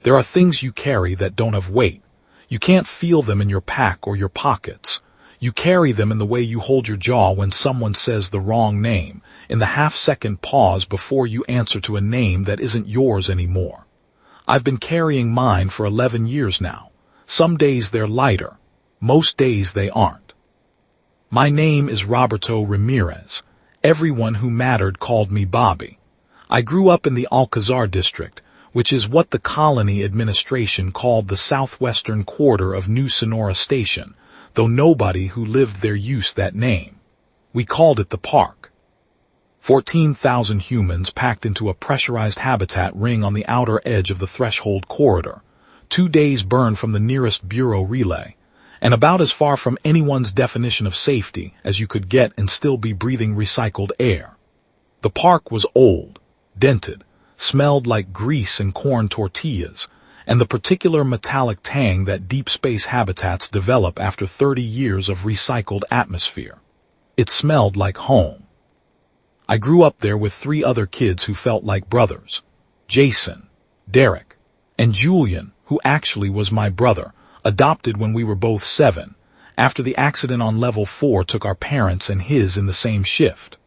There are things you carry that don't have weight. You can't feel them in your pack or your pockets. You carry them in the way you hold your jaw when someone says the wrong name, in the half-second pause before you answer to a name that isn't yours anymore. I've been carrying mine for 11 years now. Some days they're lighter. Most days they aren't. My name is Roberto Ramirez. Everyone who mattered called me Bobby. I grew up in the Alcazar district, which is what the colony administration called the southwestern quarter of New Sonora Station, though nobody who lived there used that name. We called it the park. 14,000 humans packed into a pressurized habitat ring on the outer edge of the threshold corridor, 2 days burn from the nearest bureau relay, and about as far from anyone's definition of safety as you could get and still be breathing recycled air. The park was old, dented, smelled like grease and corn tortillas, and the particular metallic tang that deep space habitats develop after 30 years of recycled atmosphere. It smelled like home. I grew up there with 3 other kids who felt like brothers: Jason, Derek, and Julian, who actually was my brother, adopted when we were both 7, after the accident on level 4 took our parents and his in the same shift.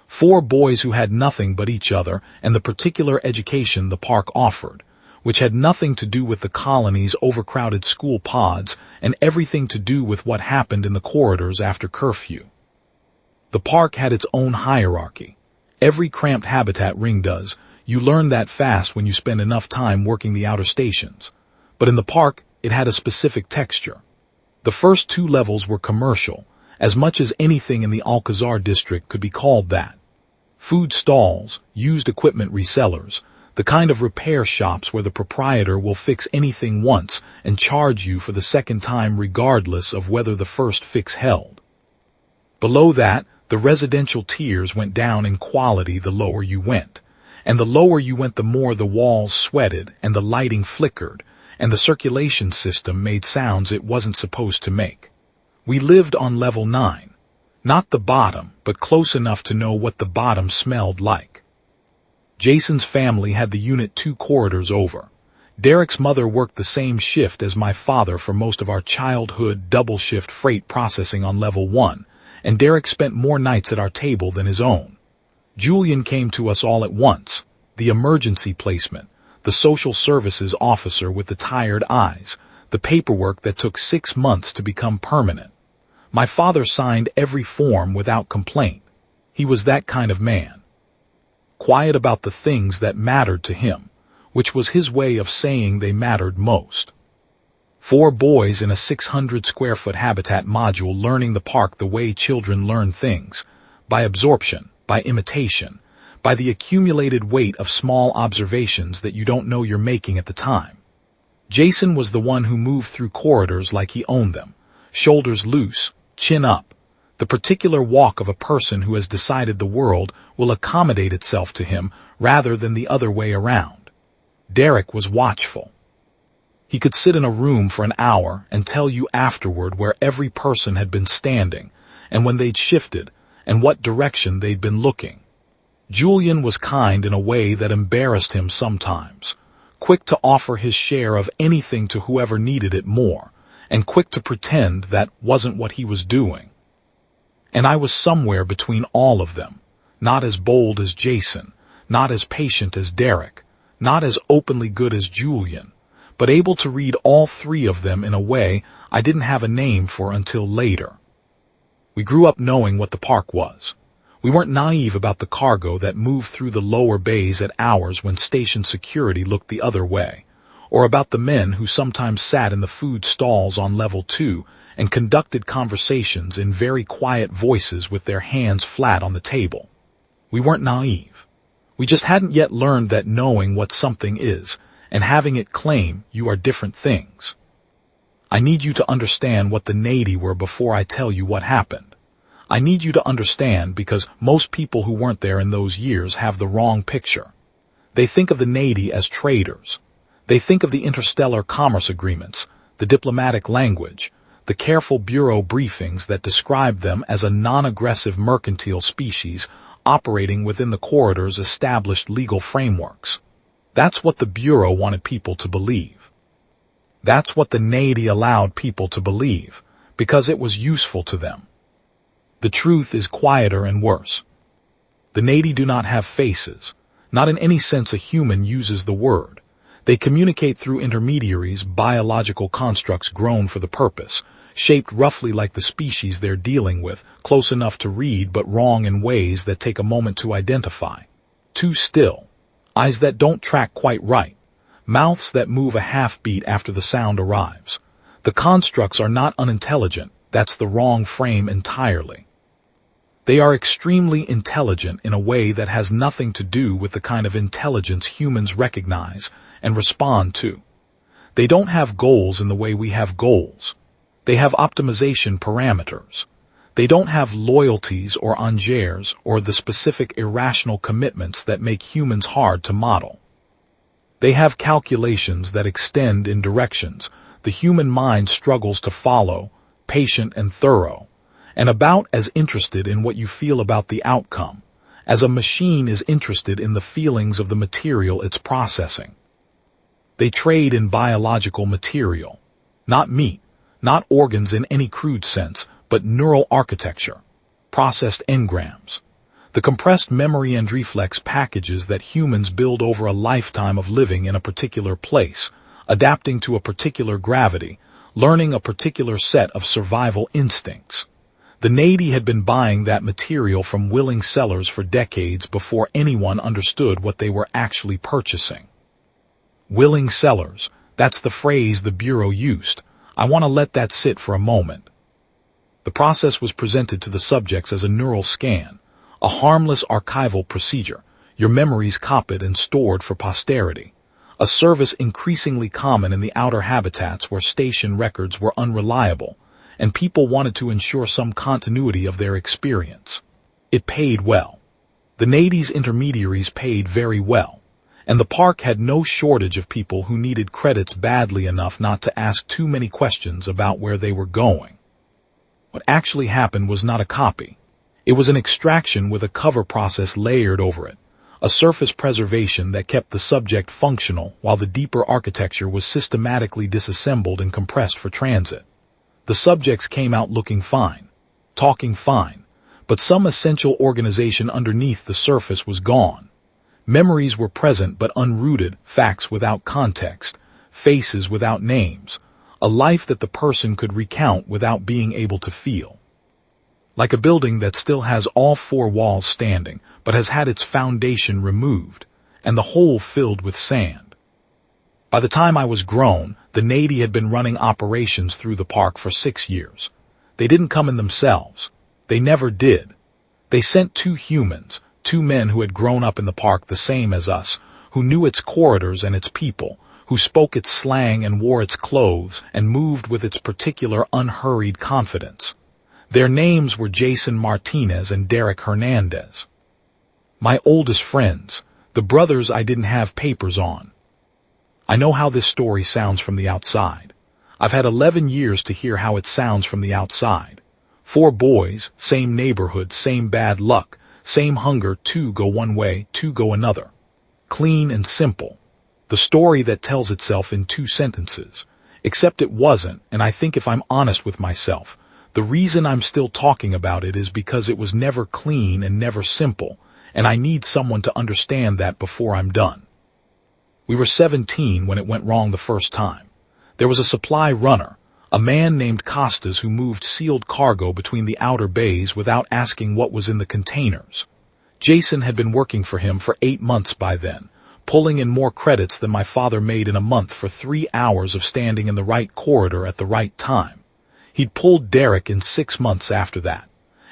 4 boys who had nothing but each other and the particular education the park offered, which had nothing to do with the colony's overcrowded school pods and everything to do with what happened in the corridors after curfew. The park had its own hierarchy. Every cramped habitat ring does. You learn that fast when you spend enough time working the outer stations. But in the park, it had a specific texture. The first 2 levels were commercial, as much as anything in the Alcazar district could be called that. Food stalls, used equipment resellers, the kind of repair shops where the proprietor will fix anything once and charge you for the second time regardless of whether the first fix held. Below that, the residential tiers went down in quality the lower you went, and the lower you went the more the walls sweated and the lighting flickered, and the circulation system made sounds it wasn't supposed to make. We lived on level 9. Not the bottom, but close enough to know what the bottom smelled like. Jason's family had the unit 2 corridors over. Derek's mother worked the same shift as my father for most of our childhood double-shift freight processing on level 1, and Derek spent more nights at our table than his own. Julian came to us all at once, the emergency placement, the social services officer with the tired eyes, the paperwork that took 6 months to become permanent. My father signed every form without complaint. He was that kind of man. Quiet about the things that mattered to him, which was his way of saying they mattered most. 4 boys in a 600-square-foot habitat module learning the park the way children learn things, by absorption, by imitation, by the accumulated weight of small observations that you don't know you're making at the time. Jason was the one who moved through corridors like he owned them, shoulders loose, chin up, the particular walk of a person who has decided the world will accommodate itself to him rather than the other way around. Derek was watchful. He could sit in a room for an hour and tell you afterward where every person had been standing, and when they'd shifted, and what direction they'd been looking. Julian was kind in a way that embarrassed him sometimes, quick to offer his share of anything to whoever needed it more, and quick to pretend that wasn't what he was doing. And I was somewhere between all of them, not as bold as Jason, not as patient as Derek, not as openly good as Julian, but able to read all 3 of them in a way I didn't have a name for until later. We grew up knowing what the park was. We weren't naive about the cargo that moved through the lower bays at hours when station security looked the other way, or about the men who sometimes sat in the food stalls on level 2 and conducted conversations in very quiet voices with their hands flat on the table. We weren't naive. We just hadn't yet learned that knowing what something is and having it claim you are different things. I need you to understand what the Navy were before I tell you what happened. I need you to understand because most people who weren't there in those years have the wrong picture. They think of the Navy as traders. They think of the interstellar commerce agreements, the diplomatic language, the careful bureau briefings that describe them as a non-aggressive mercantile species operating within the corridor's established legal frameworks. That's what the Bureau wanted people to believe. That's what the Navy allowed people to believe, because it was useful to them. The truth is quieter and worse. The Navy do not have faces, not in any sense a human uses the word. They communicate through intermediaries, biological constructs grown for the purpose, shaped roughly like the species they're dealing with, close enough to read but wrong in ways that take a moment to identify. Too still. Eyes that don't track quite right. Mouths that move a half-beat after the sound arrives. The constructs are not unintelligent, that's the wrong frame entirely. They are extremely intelligent in a way that has nothing to do with the kind of intelligence humans recognize and respond to. They don't have goals in the way we have goals. They have optimization parameters. They don't have loyalties or engers or the specific irrational commitments that make humans hard to model. They have calculations that extend in directions the human mind struggles to follow, patient and thorough, and about as interested in what you feel about the outcome as a machine is interested in the feelings of the material it's processing. They trade in biological material, not meat, not organs in any crude sense, but neural architecture, processed engrams, the compressed memory and reflex packages that humans build over a lifetime of living in a particular place, adapting to a particular gravity, learning a particular set of survival instincts. The Navy had been buying that material from willing sellers for decades before anyone understood what they were actually purchasing. Willing sellers, that's the phrase the Bureau used. I want to let that sit for a moment. The process was presented to the subjects as a neural scan, a harmless archival procedure, your memories copied and stored for posterity, a service increasingly common in the outer habitats where station records were unreliable, and people wanted to ensure some continuity of their experience. It paid well. The Navy's intermediaries paid very well, and the park had no shortage of people who needed credits badly enough not to ask too many questions about where they were going. What actually happened was not a copy. It was an extraction with a cover process layered over it, a surface preservation that kept the subject functional while the deeper architecture was systematically disassembled and compressed for transit. The subjects came out looking fine, talking fine, but some essential organization underneath the surface was gone. Memories were present but unrooted, facts without context, faces without names, a life that the person could recount without being able to feel. Like a building that still has all four walls standing, but has had its foundation removed, and the hole filled with sand. By the time I was grown, the Navy had been running operations through the park for 6 years. They didn't come in themselves. They never did. They sent 2 humans, 2 men who had grown up in the park the same as us, who knew its corridors and its people, who spoke its slang and wore its clothes and moved with its particular unhurried confidence. Their names were Jason Martinez and Derek Hernandez. My oldest friends, the brothers I didn't have papers on. I know how this story sounds from the outside. I've had 11 years to hear how it sounds from the outside. 4 boys, same neighborhood, same bad luck, same hunger, 2 go one way, 2 go another. Clean and simple. The story that tells itself in 2 sentences. Except it wasn't, and I think if I'm honest with myself, the reason I'm still talking about it is because it was never clean and never simple, and I need someone to understand that before I'm done. We were 17 when it went wrong the first time. There was a supply runner, a man named Costas who moved sealed cargo between the outer bays without asking what was in the containers. Jason had been working for him for 8 months by then, pulling in more credits than my father made in a month for 3 hours of standing in the right corridor at the right time. He'd pulled Derek in 6 months after that,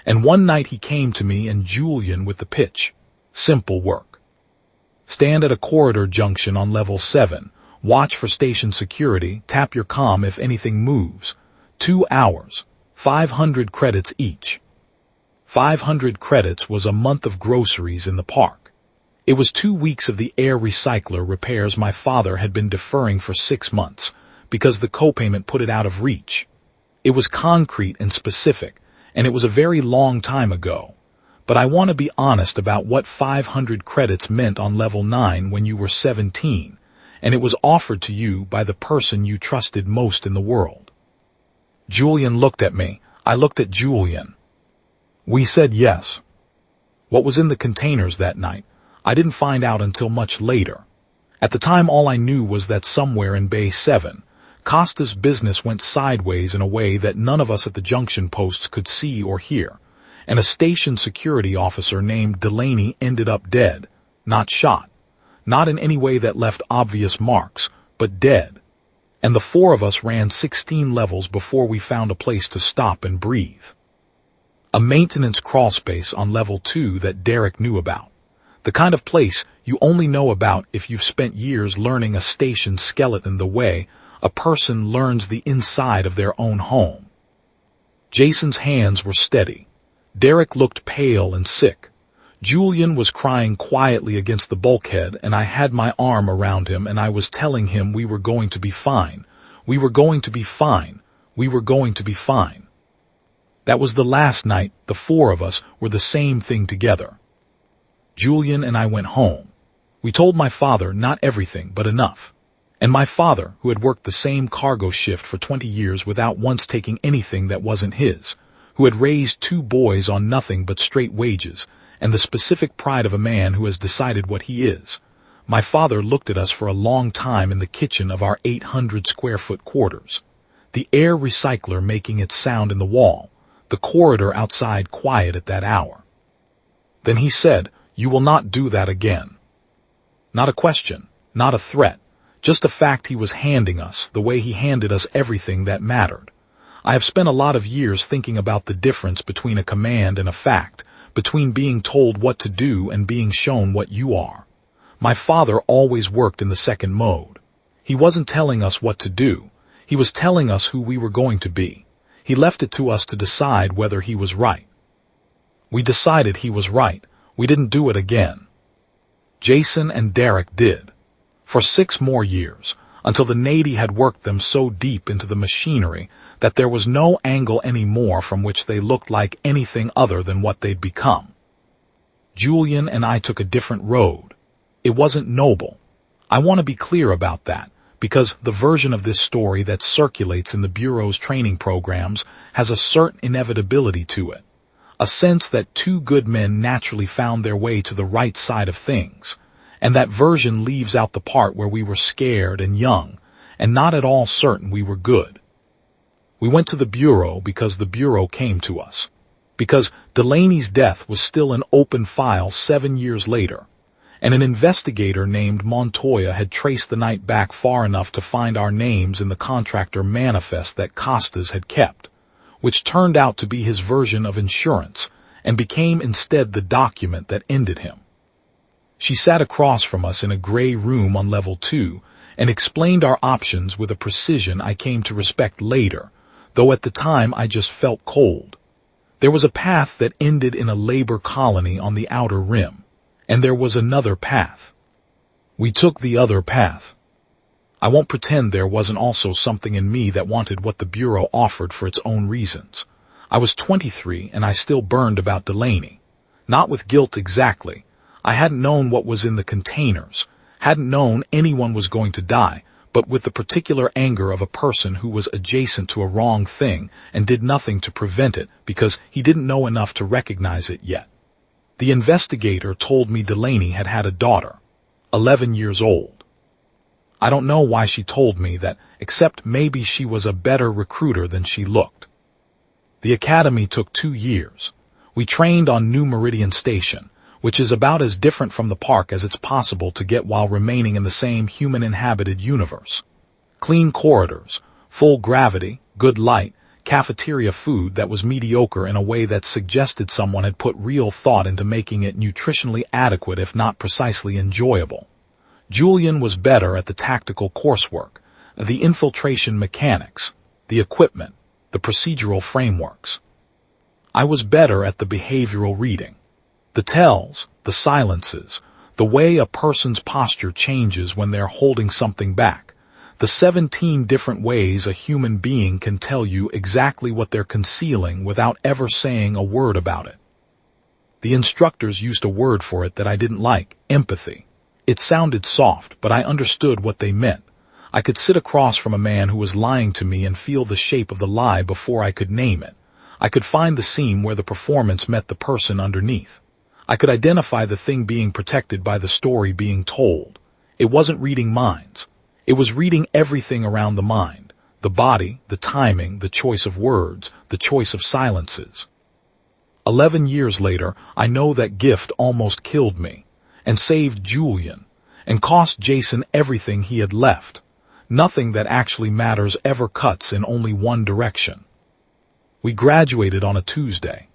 and one night he came to me and Julian with the pitch. Simple work. Stand at a corridor junction on level 7, watch for station security, tap your comm if anything moves. 2 hours, 500 credits each. 500 credits was a month of groceries in the park. It was 2 weeks of the air recycler repairs my father had been deferring for 6 months, because the copayment put it out of reach. It was concrete and specific, and it was a very long time ago. But I want to be honest about what 500 credits meant on level 9 when you were 17, and it was offered to you by the person you trusted most in the world. Julian looked at me. I looked at Julian. We said yes. What was in the containers that night, I didn't find out until much later. At the time, all I knew was that somewhere in Bay 7, Costa's business went sideways in a way that none of us at the junction posts could see or hear, and a station security officer named Delaney ended up dead, not shot, not in any way that left obvious marks, but dead. And the four of us ran 16 levels before we found a place to stop and breathe. A maintenance crawlspace on level 2 that Derek knew about. The kind of place you only know about if you've spent years learning a station skeleton the way a person learns the inside of their own home. Jason's hands were steady. Derek looked pale and sick. Julian was crying quietly against the bulkhead, and I had my arm around him and I was telling him we were going to be fine. We were going to be fine. We were going to be fine. That was the last night the four of us were the same thing together. Julian and I went home. We told my father not everything, but enough. And my father, who had worked the same cargo shift for 20 years without once taking anything that wasn't his, who had raised 2 boys on nothing but straight wages, and the specific pride of a man who has decided what he is. My father looked at us for a long time in the kitchen of our 800-square-foot quarters, the air recycler making its sound in the wall, the corridor outside quiet at that hour. Then he said, "You will not do that again." Not a question, not a threat, just a fact he was handing us, the way he handed us everything that mattered. I have spent a lot of years thinking about the difference between a command and a fact, between being told what to do and being shown what you are. My father always worked in the second mode. He wasn't telling us what to do. He was telling us who we were going to be. He left it to us to decide whether he was right. We decided he was right. We didn't do it again. Jason and Derek did. For 6 more years, until the Navy had worked them so deep into the machinery that there was no angle anymore from which they looked like anything other than what they'd become. Julian and I took a different road. It wasn't noble. I want to be clear about that, because the version of this story that circulates in the Bureau's training programs has a certain inevitability to it, a sense that 2 good men naturally found their way to the right side of things, and that version leaves out the part where we were scared and young, and not at all certain we were good. We went to the Bureau because the Bureau came to us, because Delaney's death was still an open file 7 years later, and an investigator named Montoya had traced the night back far enough to find our names in the contractor manifest that Costas had kept, which turned out to be his version of insurance, and became instead the document that ended him. She sat across from us in a gray room on level 2 and explained our options with a precision I came to respect later, though at the time I just felt cold. There was a path that ended in a labor colony on the outer rim, and there was another path. We took the other path. I won't pretend there wasn't also something in me that wanted what the Bureau offered for its own reasons. I was 23 and I still burned about Delaney. Not with guilt exactly. I hadn't known what was in the containers, hadn't known anyone was going to die, but with the particular anger of a person who was adjacent to a wrong thing and did nothing to prevent it because he didn't know enough to recognize it yet. The investigator told me Delaney had had a daughter, 11 years old. I don't know why she told me that, except maybe she was a better recruiter than she looked. The academy took 2 years. We trained on New Meridian Station, which is about as different from the park as it's possible to get while remaining in the same human-inhabited universe. Clean corridors, full gravity, good light, cafeteria food that was mediocre in a way that suggested someone had put real thought into making it nutritionally adequate if not precisely enjoyable. Julian was better at the tactical coursework, the infiltration mechanics, the equipment, the procedural frameworks. I was better at the behavioral reading. The tells, the silences, the way a person's posture changes when they're holding something back, the 17 different ways a human being can tell you exactly what they're concealing without ever saying a word about it. The instructors used a word for it that I didn't like, empathy. It sounded soft, but I understood what they meant. I could sit across from a man who was lying to me and feel the shape of the lie before I could name it. I could find the seam where the performance met the person underneath. I could identify the thing being protected by the story being told. It wasn't reading minds. It was reading everything around the mind. The body, the timing, the choice of words, the choice of silences. 11 years later, I know that gift almost killed me, and saved Julian, and cost Jason everything he had left. Nothing that actually matters ever cuts in only one direction. We graduated on a Tuesday.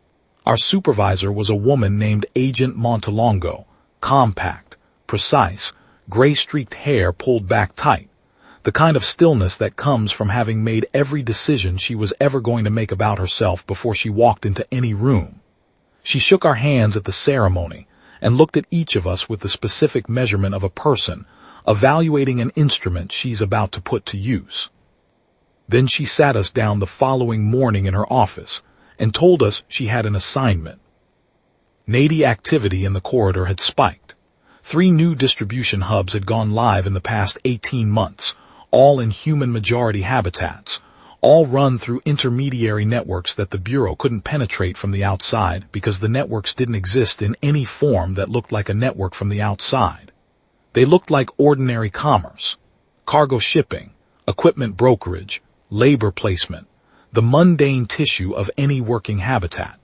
Our supervisor was a woman named Agent Montalongo, compact, precise, gray-streaked hair pulled back tight, the kind of stillness that comes from having made every decision she was ever going to make about herself before she walked into any room. She shook our hands at the ceremony and looked at each of us with the specific measurement of a person, evaluating an instrument she's about to put to use. Then she sat us down the following morning in her office and told us she had an assignment. Nady activity in the corridor had spiked. 3 new distribution hubs had gone live in the past 18 months, all in human-majority habitats, all run through intermediary networks that the Bureau couldn't penetrate from the outside because the networks didn't exist in any form that looked like a network from the outside. They looked like ordinary commerce, cargo shipping, equipment brokerage, labor placement, the mundane tissue of any working habitat.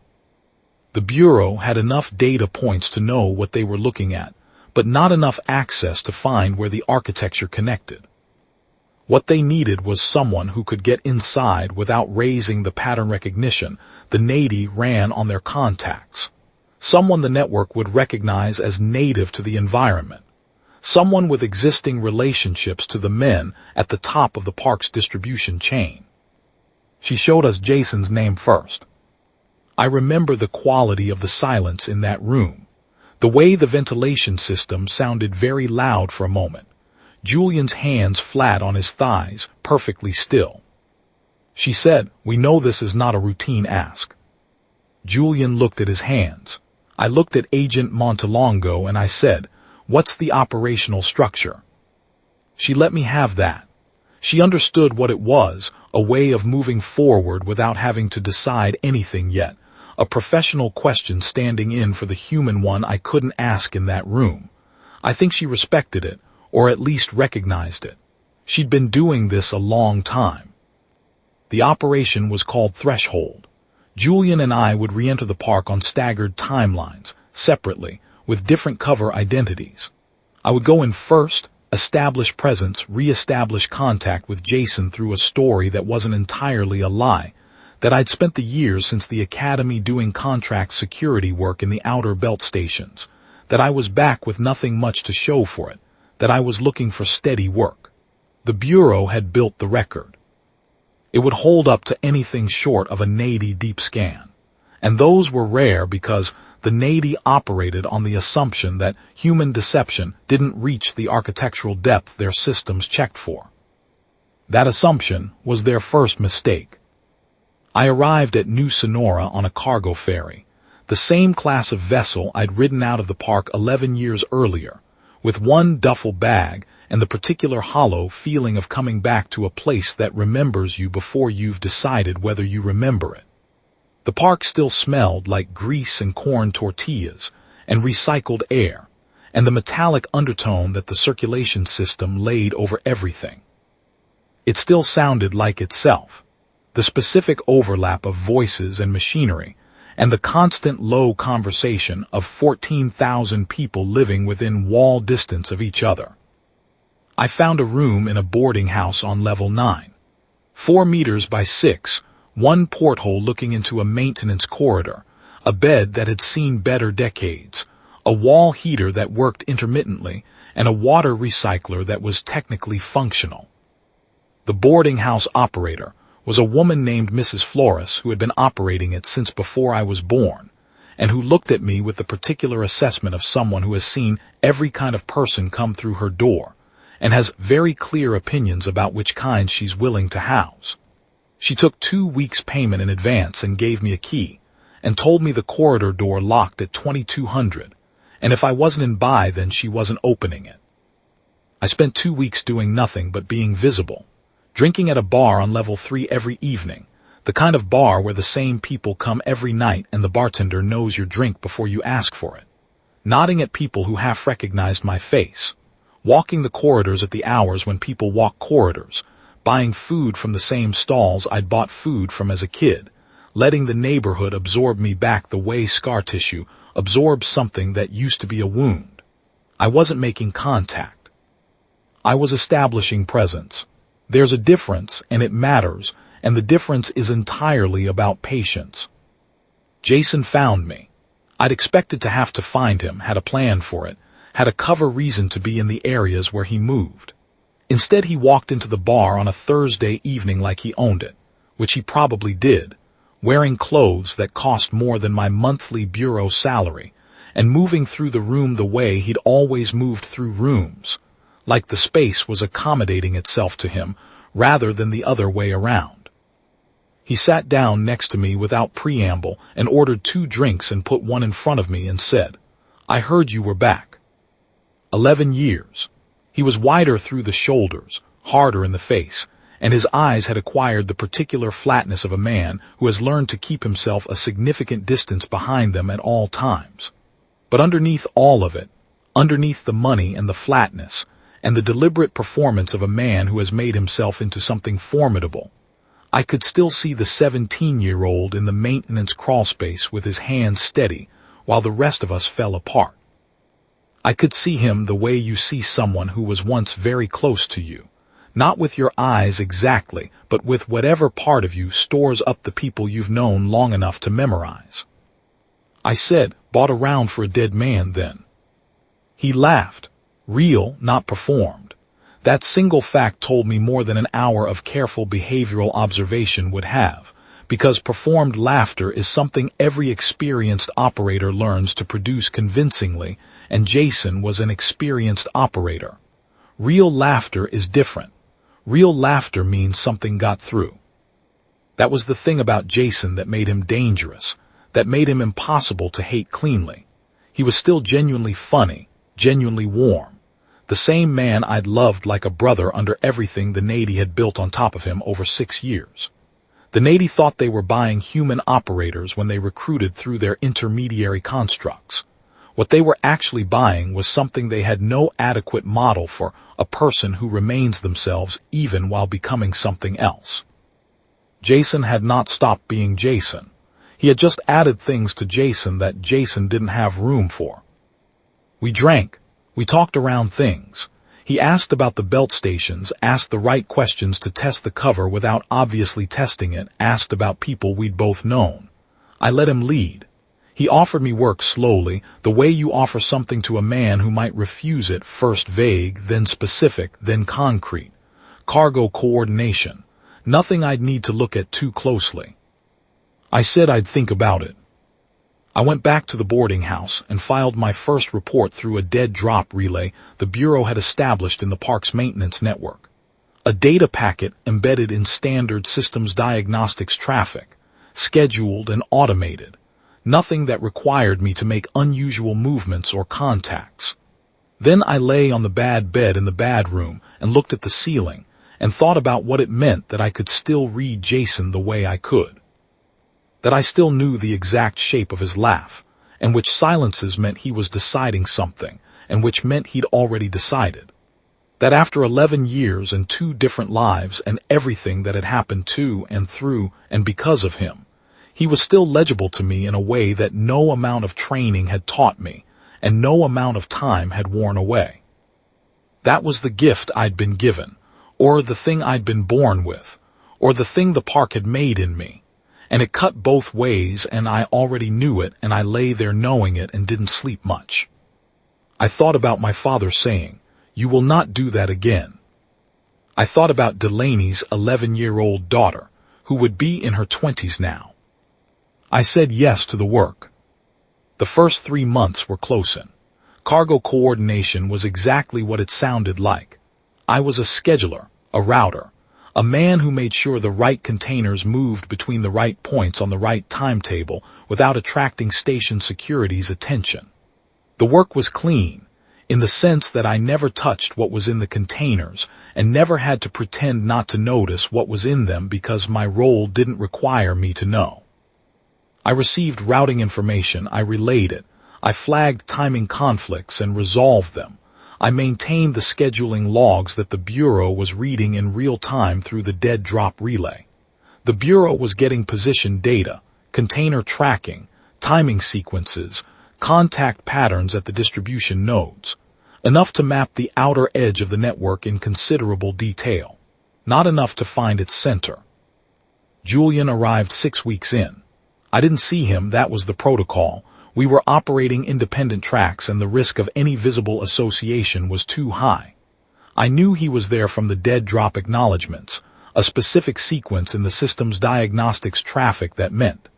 The Bureau had enough data points to know what they were looking at, but not enough access to find where the architecture connected. What they needed was someone who could get inside without raising the pattern recognition the Nady ran on their contacts. Someone the network would recognize as native to the environment. Someone with existing relationships to the men at the top of the park's distribution chain. She showed us Jason's name first. I remember the quality of the silence in that room. The way the ventilation system sounded very loud for a moment. Julian's hands flat on his thighs, perfectly still. She said, "We know this is not a routine ask." Julian looked at his hands. I looked at Agent Montalongo and I said, "What's the operational structure?" She let me have that. She understood what it was, a way of moving forward without having to decide anything yet, a professional question standing in for the human one I couldn't ask in that room. I think she respected it, or at least recognized it. She'd been doing this a long time. The operation was called Threshold. Julian and I would re-enter the park on staggered timelines, separately, with different cover identities. I would go in first, establish presence, re-establish contact with Jason through a story that wasn't entirely a lie, that I'd spent the years since the academy doing contract security work in the outer belt stations, that I was back with nothing much to show for it, that I was looking for steady work. The Bureau had built the record. It would hold up to anything short of a Nady deep scan. And those were rare because the Nady operated on the assumption that human deception didn't reach the architectural depth their systems checked for. That assumption was their first mistake. I arrived at New Sonora on a cargo ferry, the same class of vessel I'd ridden out of the park 11 years earlier, with one duffel bag and the particular hollow feeling of coming back to a place that remembers you before you've decided whether you remember it. The park still smelled like grease and corn tortillas and recycled air, and the metallic undertone that the circulation system laid over everything. It still sounded like itself. The specific overlap of voices and machinery, and the constant low conversation of 14,000 people living within wall distance of each other. I found a room in a boarding house on level 9. 4 meters by 6, one porthole looking into a maintenance corridor, a bed that had seen better decades, a wall heater that worked intermittently, and a water recycler that was technically functional. The boarding house operator was a woman named Mrs. Flores who had been operating it since before I was born, and who looked at me with the particular assessment of someone who has seen every kind of person come through her door, and has very clear opinions about which kind she's willing to house. She took 2 weeks' payment in advance and gave me a key, and told me the corridor door locked at 2200, and if I wasn't in by then she wasn't opening it. I spent 2 weeks doing nothing but being visible, drinking at a bar on level 3 every evening, the kind of bar where the same people come every night and the bartender knows your drink before you ask for it, nodding at people who half recognized my face, walking the corridors at the hours when people walk corridors, buying food from the same stalls I'd bought food from as a kid, letting the neighborhood absorb me back the way scar tissue absorbs something that used to be a wound. I wasn't making contact. I was establishing presence. There's a difference, and it matters, and the difference is entirely about patience. Jason found me. I'd expected to have to find him, had a plan for it, had a cover reason to be in the areas where he moved. Instead, he walked into the bar on a Thursday evening like he owned it, which he probably did, wearing clothes that cost more than my monthly bureau salary, and moving through the room the way he'd always moved through rooms, like the space was accommodating itself to him rather than the other way around. He sat down next to me without preamble and ordered 2 drinks and put one in front of me and said, "I heard you were back." 11 years. He was wider through the shoulders, harder in the face, and his eyes had acquired the particular flatness of a man who has learned to keep himself a significant distance behind them at all times. But underneath all of it, underneath the money and the flatness, and the deliberate performance of a man who has made himself into something formidable, I could still see the 17-year-old in the maintenance crawlspace with his hands steady while the rest of us fell apart. I could see him the way you see someone who was once very close to you, not with your eyes exactly, but with whatever part of you stores up the people you've known long enough to memorize. I said, "Bought around for a dead man then." He laughed. Real, not performed. That single fact told me more than an hour of careful behavioral observation would have, because performed laughter is something every experienced operator learns to produce convincingly, and Jason was an experienced operator. Real laughter is different. Real laughter means something got through. That was the thing about Jason that made him dangerous, that made him impossible to hate cleanly. He was still genuinely funny, genuinely warm. The same man I'd loved like a brother under everything the Navy had built on top of him over 6 years. The Navy thought they were buying human operators when they recruited through their intermediary constructs. What they were actually buying was something they had no adequate model for, a person who remains themselves even while becoming something else. Jason had not stopped being Jason. He had just added things to Jason that Jason didn't have room for. We drank. We talked around things. He asked about the belt stations, asked the right questions to test the cover without obviously testing it, asked about people we'd both known. I let him lead. He offered me work slowly, the way you offer something to a man who might refuse it, first vague, then specific, then concrete. Cargo coordination. Nothing I'd need to look at too closely. I said I'd think about it. I went back to the boarding house and filed my first report through a dead drop relay the Bureau had established in the park's maintenance network. A data packet embedded in standard systems diagnostics traffic, scheduled and automated. Nothing that required me to make unusual movements or contacts. Then I lay on the bad bed in the bad room and looked at the ceiling and thought about what it meant that I could still read Jason the way I could. That I still knew the exact shape of his laugh, and which silences meant he was deciding something, and which meant he'd already decided. That after 11 years and 2 different lives and everything that had happened to and through and because of him, he was still legible to me in a way that no amount of training had taught me, and no amount of time had worn away. That was the gift I'd been given, or the thing I'd been born with, or the thing the park had made in me. And it cut both ways, and I already knew it, and I lay there knowing it and didn't sleep much. I thought about my father saying, "You will not do that again." I thought about Delaney's 11-year-old daughter, who would be in her 20s now. I said yes to the work. The first 3 months were close-in. Cargo coordination was exactly what it sounded like. I was a scheduler, a router. A man who made sure the right containers moved between the right points on the right timetable without attracting station security's attention. The work was clean, in the sense that I never touched what was in the containers and never had to pretend not to notice what was in them because my role didn't require me to know. I received routing information, I relayed it, I flagged timing conflicts and resolved them. I maintained the scheduling logs that the Bureau was reading in real time through the dead drop relay. The Bureau was getting position data, container tracking, timing sequences, contact patterns at the distribution nodes. Enough to map the outer edge of the network in considerable detail. Not enough to find its center. Julian arrived 6 weeks in. I didn't see him, that was the protocol. We were operating independent tracks and the risk of any visible association was too high. I knew he was there from the dead drop acknowledgments, a specific sequence in the system's diagnostics traffic that meant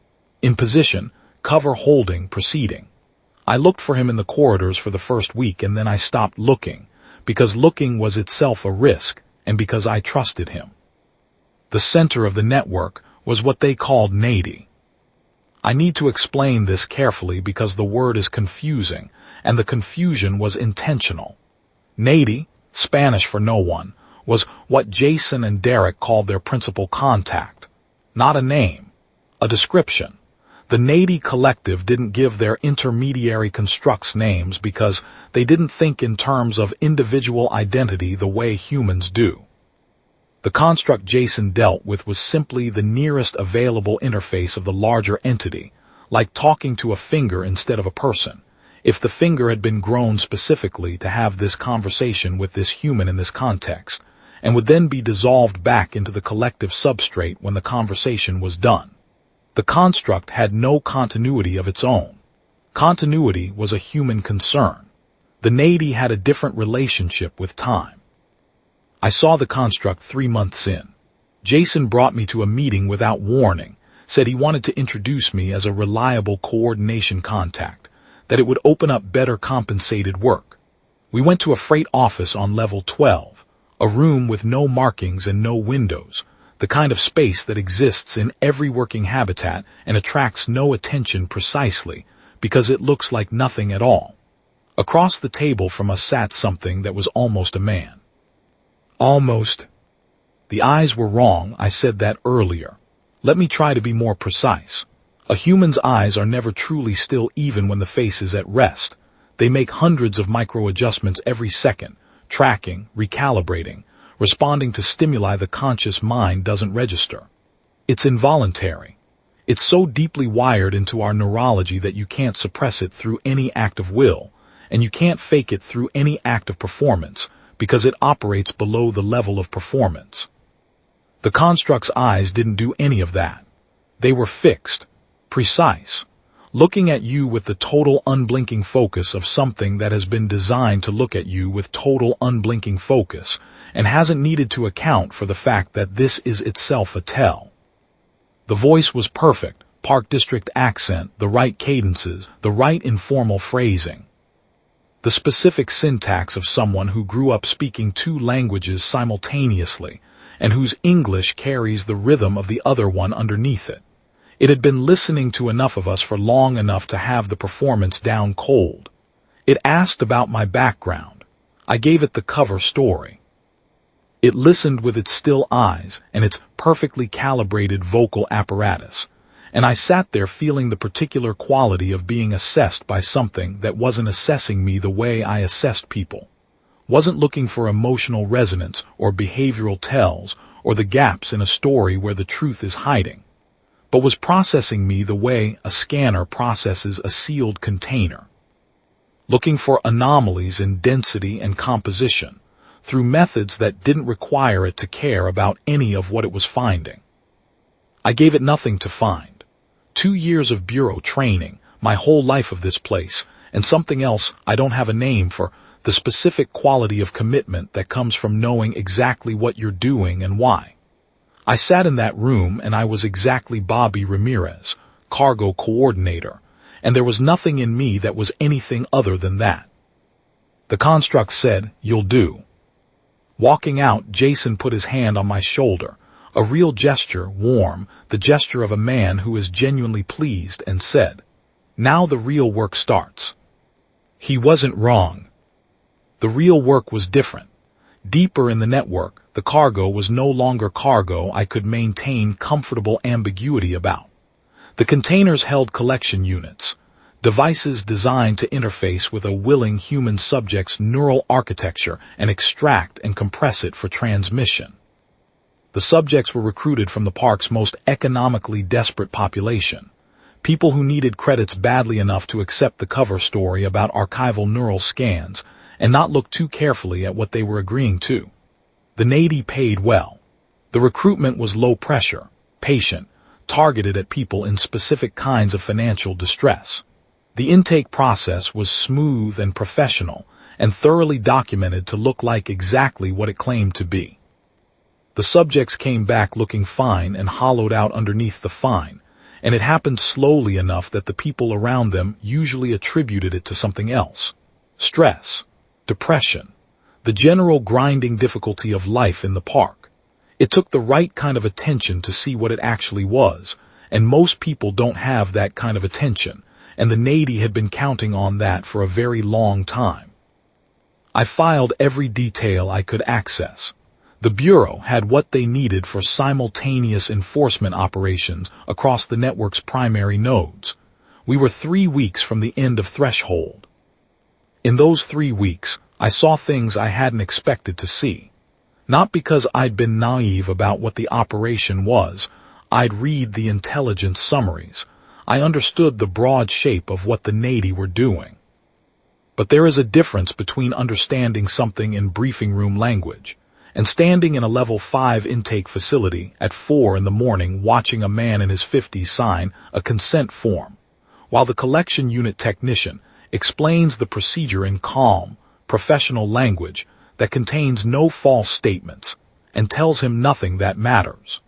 in position, cover holding, proceeding. I looked for him in the corridors for the first week and then I stopped looking, because looking was itself a risk and because I trusted him. The center of the network was what they called NADI. I need to explain this carefully because the word is confusing, and the confusion was intentional. NADI, Spanish for no one, was what Jason and Derek called their principal contact. Not a name, a description. The NADI collective didn't give their intermediary constructs names because they didn't think in terms of individual identity the way humans do. The construct Jason dealt with was simply the nearest available interface of the larger entity, like talking to a finger instead of a person, if the finger had been grown specifically to have this conversation with this human in this context, and would then be dissolved back into the collective substrate when the conversation was done. The construct had no continuity of its own. Continuity was a human concern. The NADI had a different relationship with time. I saw the construct 3 months in. Jason brought me to a meeting without warning, said he wanted to introduce me as a reliable coordination contact, that it would open up better compensated work. We went to a freight office on level 12, a room with no markings and no windows, the kind of space that exists in every working habitat and attracts no attention precisely because it looks like nothing at all. Across the table from us sat something that was almost a man. Almost. The eyes were wrong, I said that earlier. Let me try to be more precise. A human's eyes are never truly still even when the face is at rest. They make hundreds of micro-adjustments every second, tracking, recalibrating, responding to stimuli the conscious mind doesn't register. It's involuntary. It's so deeply wired into our neurology that you can't suppress it through any act of will, and you can't fake it through any act of performance, because it operates below the level of performance. The construct's eyes didn't do any of that. They were fixed, precise, looking at you with the total unblinking focus of something that has been designed to look at you with total unblinking focus and hasn't needed to account for the fact that this is itself a tell. The voice was perfect, Park District accent, the right cadences, the right informal phrasing. The specific syntax of someone who grew up speaking 2 languages simultaneously and whose English carries the rhythm of the other one underneath it. It had been listening to enough of us for long enough to have the performance down cold. It asked about my background. I gave it the cover story. It listened with its still eyes and its perfectly calibrated vocal apparatus. And I sat there feeling the particular quality of being assessed by something that wasn't assessing me the way I assessed people, wasn't looking for emotional resonance or behavioral tells or the gaps in a story where the truth is hiding, but was processing me the way a scanner processes a sealed container, looking for anomalies in density and composition through methods that didn't require it to care about any of what it was finding. I gave it nothing to find. 2 years of bureau training, my whole life of this place, and something else I don't have a name for, the specific quality of commitment that comes from knowing exactly what you're doing and why. I sat in that room and I was exactly Bobby Ramirez, cargo coordinator, and there was nothing in me that was anything other than that. The construct said, "You'll do." Walking out, Jason put his hand on my shoulder, a real gesture, warm, the gesture of a man who is genuinely pleased, and said, "Now the real work starts." He wasn't wrong. The real work was different. Deeper in the network, the cargo was no longer cargo I could maintain comfortable ambiguity about. The containers held collection units, devices designed to interface with a willing human subject's neural architecture and extract and compress it for transmission. The subjects were recruited from the park's most economically desperate population, people who needed credits badly enough to accept the cover story about archival neural scans and not look too carefully at what they were agreeing to. The Navy paid well. The recruitment was low pressure, patient, targeted at people in specific kinds of financial distress. The intake process was smooth and professional and thoroughly documented to look like exactly what it claimed to be. The subjects came back looking fine and hollowed out underneath the fine, and it happened slowly enough that the people around them usually attributed it to something else. Stress, depression, the general grinding difficulty of life in the park. It took the right kind of attention to see what it actually was, and most people don't have that kind of attention, and the Navy had been counting on that for a very long time. I filed every detail I could access. The Bureau had what they needed for simultaneous enforcement operations across the network's primary nodes. We were 3 weeks from the end of threshold. In those 3 weeks, I saw things I hadn't expected to see. Not because I'd been naive about what the operation was. I'd read the intelligence summaries. I understood the broad shape of what the Navy were doing. But there is a difference between understanding something in briefing room language and standing in a level 5 intake facility at 4 in the morning watching a man in his 50s sign a consent form, while the collection unit technician explains the procedure in calm, professional language that contains no false statements and tells him nothing that matters.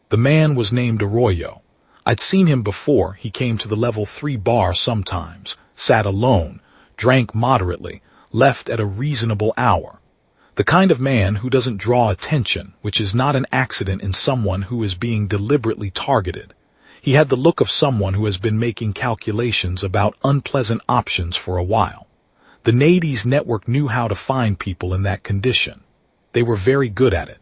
The man was named Arroyo. I'd seen him before. He came to the level 3 bar sometimes, sat alone, drank moderately, left at a reasonable hour. The kind of man who doesn't draw attention, which is not an accident in someone who is being deliberately targeted. He had the look of someone who has been making calculations about unpleasant options for a while. The Navy's network knew how to find people in that condition. They were very good at it.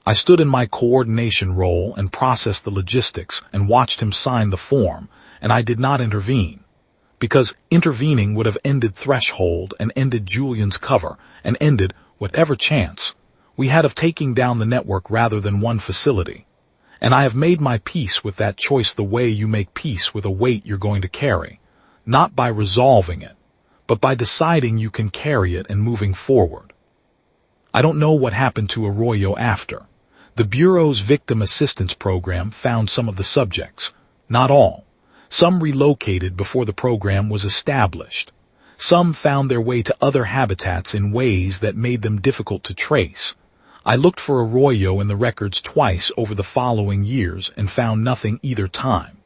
I stood in my coordination role and processed the logistics and watched him sign the form, and I did not intervene. Because intervening would have ended threshold and ended Julian's cover and ended whatever chance we had of taking down the network rather than one facility. And I have made my peace with that choice the way you make peace with a weight you're going to carry, not by resolving it, but by deciding you can carry it and moving forward. I don't know what happened to Arroyo after. The Bureau's Victim Assistance Program found some of the subjects, not all. Some relocated before the program was established. Some found their way to other habitats in ways that made them difficult to trace. I looked for Arroyo in the records twice over the following years and found nothing either time.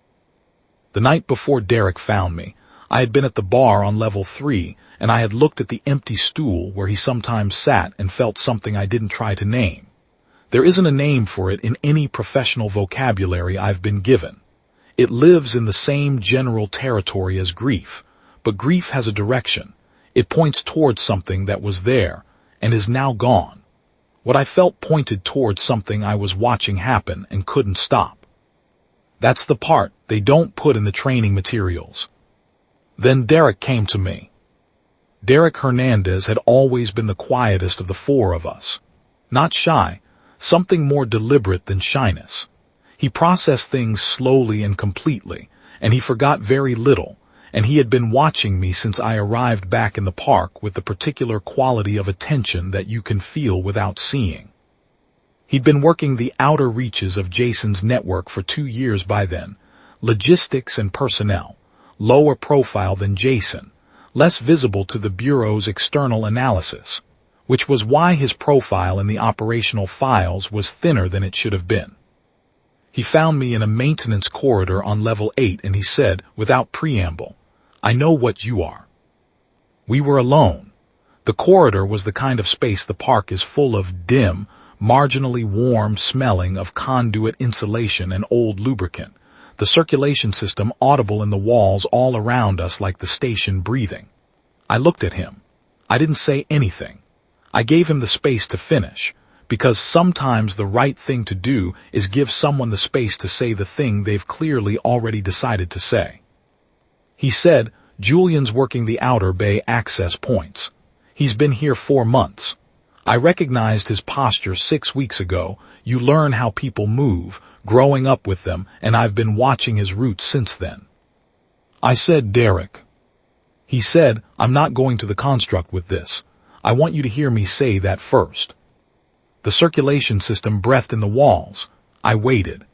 The night before Derek found me, I had been at the bar on level 3, and I had looked at the empty stool where he sometimes sat and felt something I didn't try to name. There isn't a name for it in any professional vocabulary I've been given. It lives in the same general territory as grief, but grief has a direction. It points towards something that was there and is now gone. What I felt pointed towards something I was watching happen and couldn't stop. That's the part they don't put in the training materials. Then Derek came to me. Derek Hernandez had always been the quietest of the 4 of us. Not shy, something more deliberate than shyness. He processed things slowly and completely, and he forgot very little, and he had been watching me since I arrived back in the park with the particular quality of attention that you can feel without seeing. He'd been working the outer reaches of Jason's network for 2 years by then, logistics and personnel, lower profile than Jason, less visible to the Bureau's external analysis, which was why his profile in the operational files was thinner than it should have been. He found me in a maintenance corridor on level 8 and he said, without preamble, "I know what you are." We were alone. The corridor was the kind of space the park is full of dim, marginally warm smelling of conduit insulation and old lubricant, the circulation system audible in the walls all around us like the station breathing. I looked at him. I didn't say anything. I gave him the space to finish, because sometimes the right thing to do is give someone the space to say the thing they've clearly already decided to say. He said, "Julian's working the outer bay access points. He's been here 4 months. I recognized his posture 6 weeks ago. You learn how people move, growing up with them, and I've been watching his route since then." I said, "Derek." He said, "I'm not going to the construct with this. I want you to hear me say that first." The circulation system breathed in the walls. I waited.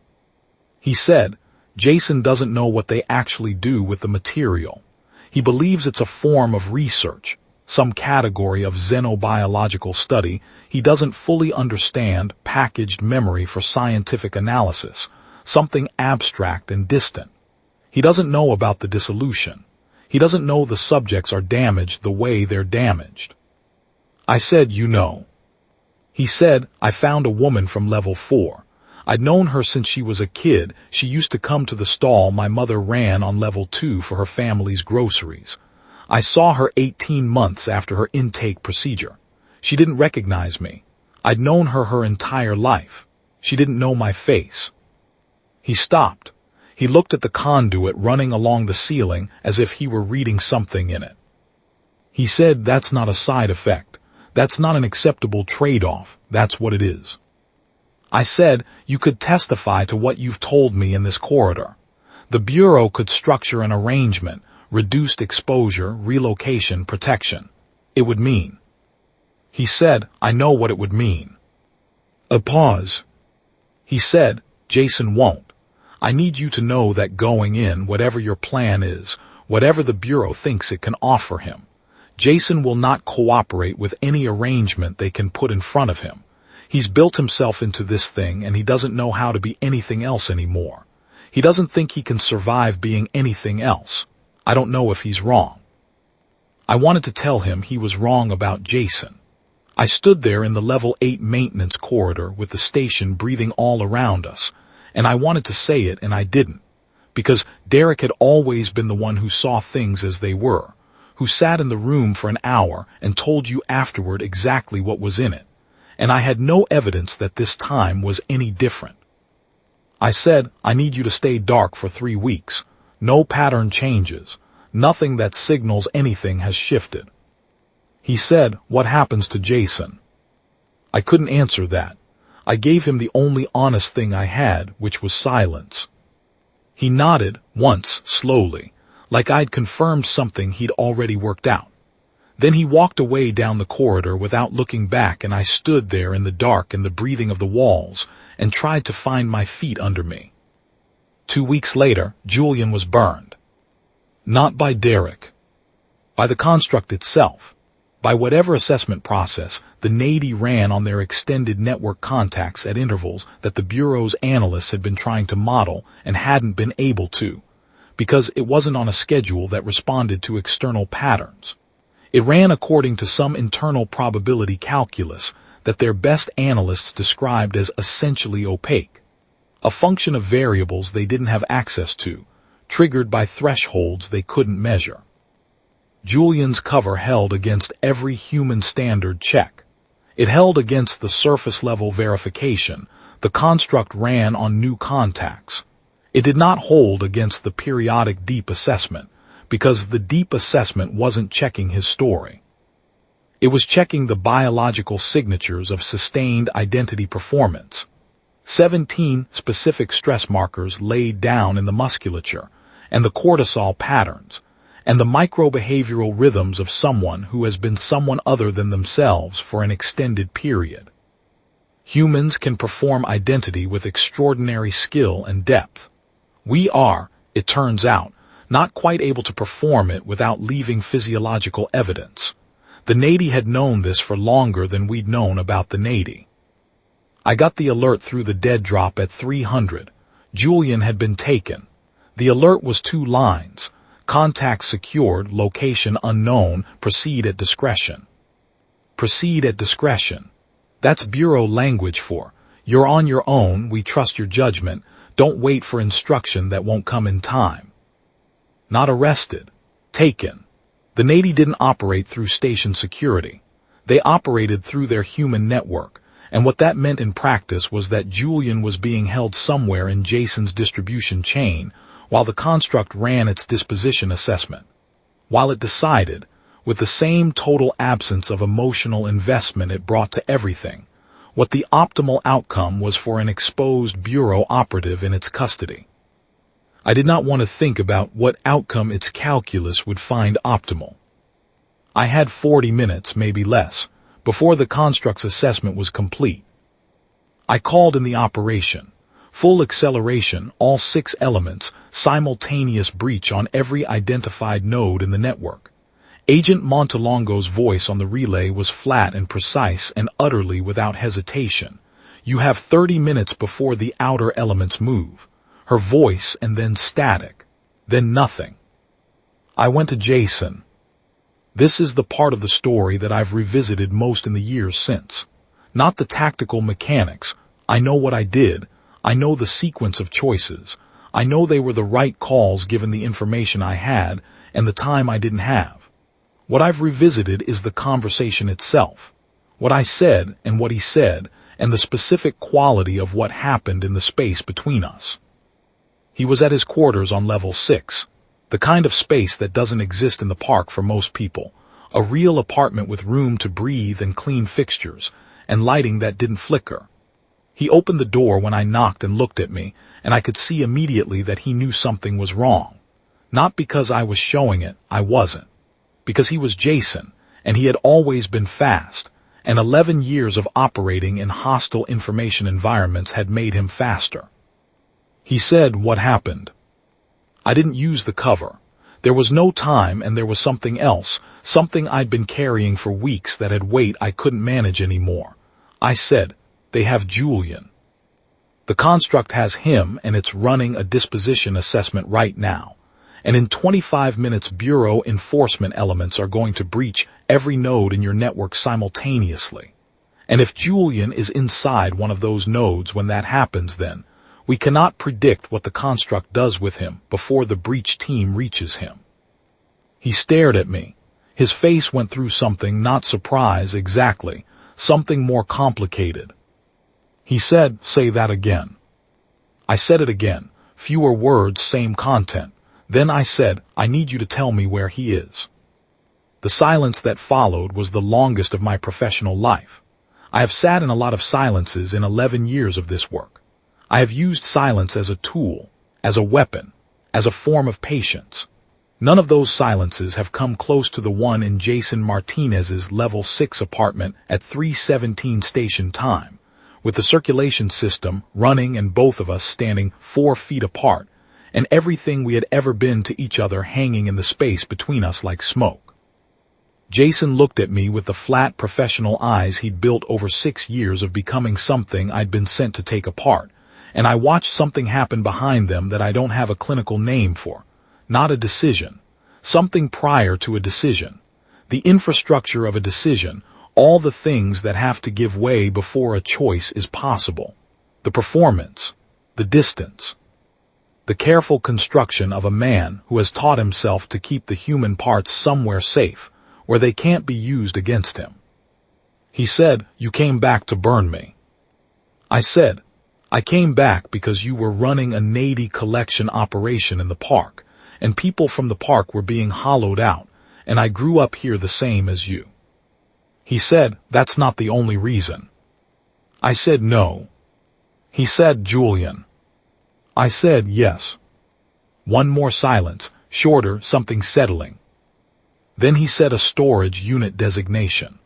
He said, "Jason doesn't know what they actually do with the material. He believes it's a form of research, some category of xenobiological study. He doesn't fully understand packaged memory for scientific analysis, something abstract and distant. He doesn't know about the dissolution. He doesn't know the subjects are damaged the way they're damaged." I said, "You know." He said, "I found a woman from level 4. I'd known her since she was a kid. She used to come to the stall my mother ran on level 2 for her family's groceries. I saw her 18 months after her intake procedure. She didn't recognize me. I'd known her entire life. She didn't know my face." He stopped. He looked at the conduit running along the ceiling as if he were reading something in it. He said, "That's not a side effect. That's not an acceptable trade-off. That's what it is." I said, "You could testify to what you've told me in this corridor. The Bureau could structure an arrangement, reduced exposure, relocation, protection. It would mean." He said, "I know what it would mean." A pause. He said, "Jason won't. I need you to know that going in, whatever your plan is, whatever the Bureau thinks it can offer him, Jason will not cooperate with any arrangement they can put in front of him. He's built himself into this thing and he doesn't know how to be anything else anymore. He doesn't think he can survive being anything else. I don't know if he's wrong." I wanted to tell him he was wrong about Jason. I stood there in the level 8 maintenance corridor with the station breathing all around us, and I wanted to say it and I didn't, because Derek had always been the one who saw things as they were, who sat in the room for an hour and told you afterward exactly what was in it, and I had no evidence that this time was any different. I said, "I need you to stay dark for 3 weeks. No pattern changes. Nothing that signals anything has shifted." He said, "What happens to Jason?" I couldn't answer that. I gave him the only honest thing I had, which was silence. He nodded once, slowly, like I'd confirmed something he'd already worked out. Then he walked away down the corridor without looking back, and I stood there in the dark and the breathing of the walls and tried to find my feet under me. 2 weeks later, Julian was burned. Not by Derek. By the construct itself. By whatever assessment process the Navy ran on their extended network contacts at intervals that the Bureau's analysts had been trying to model and hadn't been able to, because it wasn't on a schedule that responded to external patterns. It ran according to some internal probability calculus that their best analysts described as essentially opaque, a function of variables they didn't have access to, triggered by thresholds they couldn't measure. Julian's cover held against every human standard check. It held against the surface-level verification the construct ran on new contacts. It did not hold against the periodic deep assessment, because the deep assessment wasn't checking his story. It was checking the biological signatures of sustained identity performance. 17 specific stress markers laid down in the musculature, and the cortisol patterns, and the microbehavioral rhythms of someone who has been someone other than themselves for an extended period. Humans can perform identity with extraordinary skill and depth. We are, it turns out, not quite able to perform it without leaving physiological evidence. The Navy had known this for longer than we'd known about the Navy. I got the alert through the dead drop at 300. Julian had been taken. The alert was 2 lines. Contact secured, location unknown, proceed at discretion. Proceed at discretion. That's bureau language for, you're on your own, we trust your judgment, don't wait for instruction that won't come in time. Not arrested. Taken. The Navy didn't operate through station security. They operated through their human network, and what that meant in practice was that Julian was being held somewhere in Jason's distribution chain while the construct ran its disposition assessment. While it decided, with the same total absence of emotional investment it brought to everything, what the optimal outcome was for an exposed bureau operative in its custody. I did not want to think about what outcome its calculus would find optimal. I had 40 minutes, maybe less, before the construct's assessment was complete. I called in the operation. Full acceleration, all 6 elements, simultaneous breach on every identified node in the network. Agent Montalongo's voice on the relay was flat and precise and utterly without hesitation. You have 30 minutes before the outer elements move. Her voice, and then static. Then nothing. I went to Jason. This is the part of the story that I've revisited most in the years since. Not the tactical mechanics. I know what I did. I know the sequence of choices. I know they were the right calls given the information I had and the time I didn't have. What I've revisited is the conversation itself. What I said and what he said, and the specific quality of what happened in the space between us. He was at his quarters on level 6. The kind of space that doesn't exist in the park for most people. A real apartment with room to breathe and clean fixtures, and lighting that didn't flicker. He opened the door when I knocked and looked at me, and I could see immediately that he knew something was wrong. Not because I was showing it, I wasn't. Because he was Jason, and he had always been fast, and 11 years of operating in hostile information environments had made him faster. He said, "What happened?" I didn't use the cover. There was no time, and there was something else, something I'd been carrying for weeks that had weight I couldn't manage anymore. I said, "They have Julian. The construct has him, and it's running a disposition assessment right now. And in 25 minutes bureau enforcement elements are going to breach every node in your network simultaneously. And if Julian is inside one of those nodes when that happens, then we cannot predict what the construct does with him before the breach team reaches him." He stared at me. His face went through something, not surprise exactly, something more complicated. He said, "Say that again." I said it again, fewer words, same content. Then I said, "I need you to tell me where he is." The silence that followed was the longest of my professional life. I have sat in a lot of silences in 11 years of this work. I have used silence as a tool, as a weapon, as a form of patience. None of those silences have come close to the one in Jason Martinez's level 6 apartment at 3:17 station time, with the circulation system running and both of us standing 4 feet apart, and everything we had ever been to each other hanging in the space between us like smoke. Jason looked at me with the flat professional eyes he'd built over 6 years of becoming something I'd been sent to take apart, and I watched something happen behind them that I don't have a clinical name for. Not a decision. Something prior to a decision. The infrastructure of a decision, all the things that have to give way before a choice is possible. The performance. The distance. The careful construction of a man who has taught himself to keep the human parts somewhere safe, where they can't be used against him. He said, "You came back to burn me." I said, "I came back because you were running a Nady collection operation in the park, and people from the park were being hollowed out, and I grew up here the same as you." He said, "That's not the only reason." I said, "No." He said, "Julian." I said, "Yes." One more silence, shorter, something settling. Then he said a storage unit designation.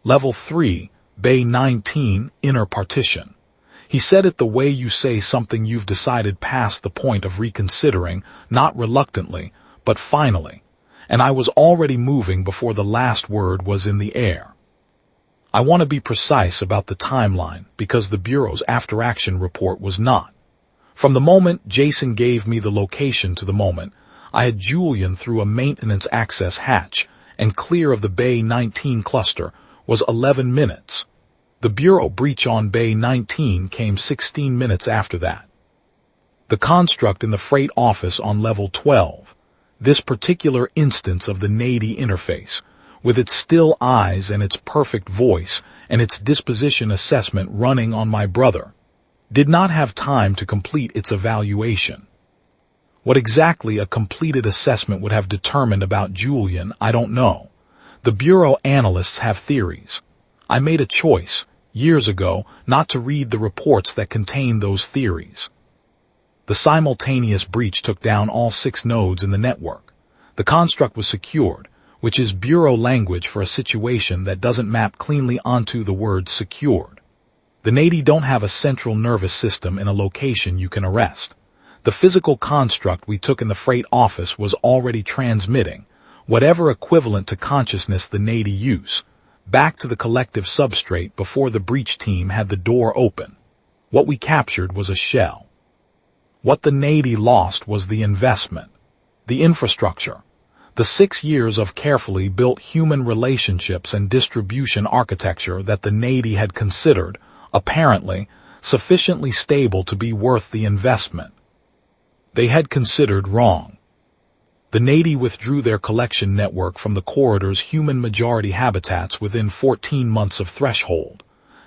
Level 3, Bay 19, inner partition. He said it the way you say something you've decided past the point of reconsidering, not reluctantly, but finally, and I was already moving before the last word was in the air. I want to be precise about the timeline because the Bureau's after-action report was not. From the moment Jason gave me the location to the moment, I had Julian through a maintenance access hatch and clear of the Bay 19 cluster was 11 minutes. The Bureau breach on Bay 19 came 16 minutes after that. The construct in the freight office on level 12, this particular instance of the NADI interface, with its still eyes and its perfect voice and its disposition assessment running on my brother, did not have time to complete its evaluation. What exactly a completed assessment would have determined about Julian, I don't know. The Bureau analysts have theories. I made a choice, years ago, not to read the reports that contain those theories. The simultaneous breach took down all 6 nodes in the network. The construct was secured, which is Bureau language for a situation that doesn't map cleanly onto the word secured. The NADI don't have a central nervous system in a location you can arrest. The physical construct we took in the freight office was already transmitting, whatever equivalent to consciousness the NADI use, back to the collective substrate before the breach team had the door open. What we captured was a shell. What the NADI lost was the investment, the infrastructure, the 6 years of carefully built human relationships and distribution architecture that the NADI had considered, apparently, sufficiently stable to be worth the investment. They had considered wrong. The NADI withdrew their collection network from the corridor's human majority habitats within 14 months of threshold.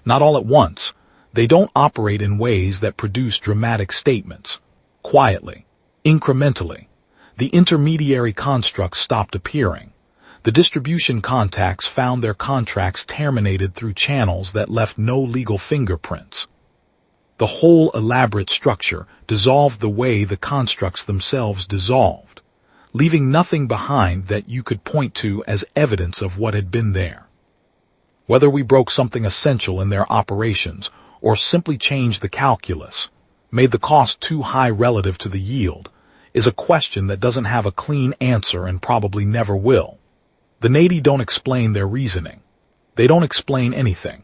Not all at once. They don't operate in ways that produce dramatic statements. Quietly, incrementally. The intermediary constructs stopped appearing. The distribution contacts found their contracts terminated through channels that left no legal fingerprints. The whole elaborate structure dissolved the way the constructs themselves dissolved, leaving nothing behind that you could point to as evidence of what had been there. Whether we broke something essential in their operations or simply changed the calculus, made the cost too high relative to the yield, is a question that doesn't have a clean answer and probably never will. The NADI don't explain their reasoning. They don't explain anything.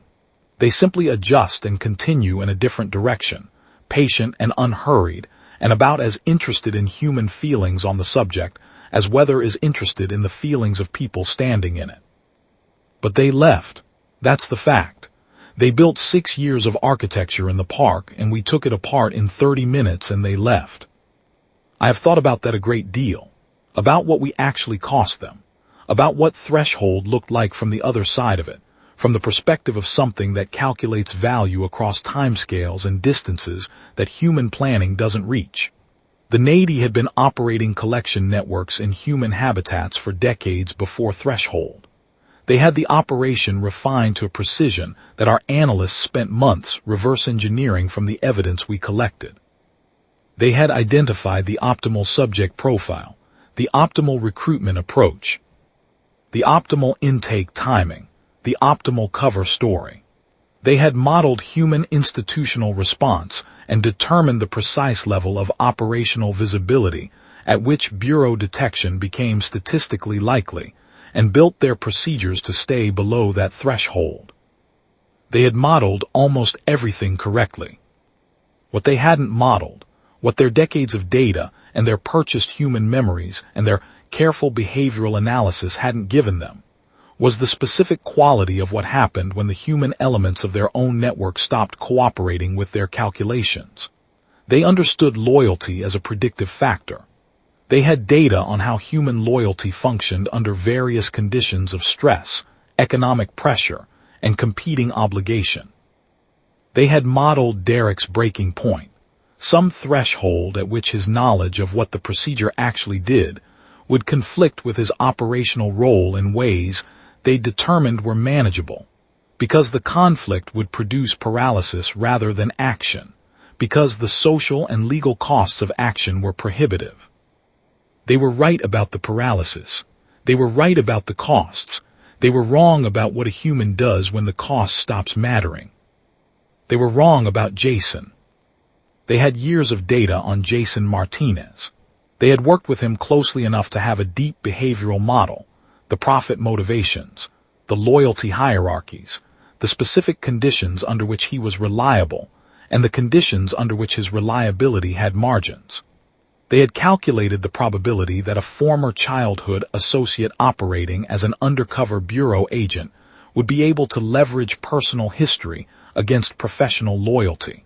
They simply adjust and continue in a different direction, patient and unhurried, and about as interested in human feelings on the subject as weather is interested in the feelings of people standing in it. But they left. That's the fact. They built 6 years of architecture in the park, and we took it apart in 30 minutes and they left. I have thought about that a great deal, about what we actually cost them, about what threshold looked like from the other side of it, from the perspective of something that calculates value across timescales and distances that human planning doesn't reach. The NADI had been operating collection networks in human habitats for decades before threshold. They had the operation refined to a precision that our analysts spent months reverse engineering from the evidence we collected. They had identified the optimal subject profile, the optimal recruitment approach, the optimal intake timing, the optimal cover story. They had modeled human institutional response and determined the precise level of operational visibility at which Bureau detection became statistically likely, and built their procedures to stay below that threshold. They had modeled almost everything correctly. What they hadn't modeled, what their decades of data and their purchased human memories and their careful behavioral analysis hadn't given them, was the specific quality of what happened when the human elements of their own network stopped cooperating with their calculations. They understood loyalty as a predictive factor. They had data on how human loyalty functioned under various conditions of stress, economic pressure, and competing obligation. They had modeled Derek's breaking point, some threshold at which his knowledge of what the procedure actually did would conflict with his operational role in ways they determined were manageable, because the conflict would produce paralysis rather than action, because the social and legal costs of action were prohibitive. They were right about the paralysis. They were right about the costs. They were wrong about what a human does when the cost stops mattering. They were wrong about Jason. They had years of data on Jason Martinez. They had worked with him closely enough to have a deep behavioral model, the profit motivations, the loyalty hierarchies, the specific conditions under which he was reliable, and the conditions under which his reliability had margins. They had calculated the probability that a former childhood associate operating as an undercover bureau agent would be able to leverage personal history against professional loyalty.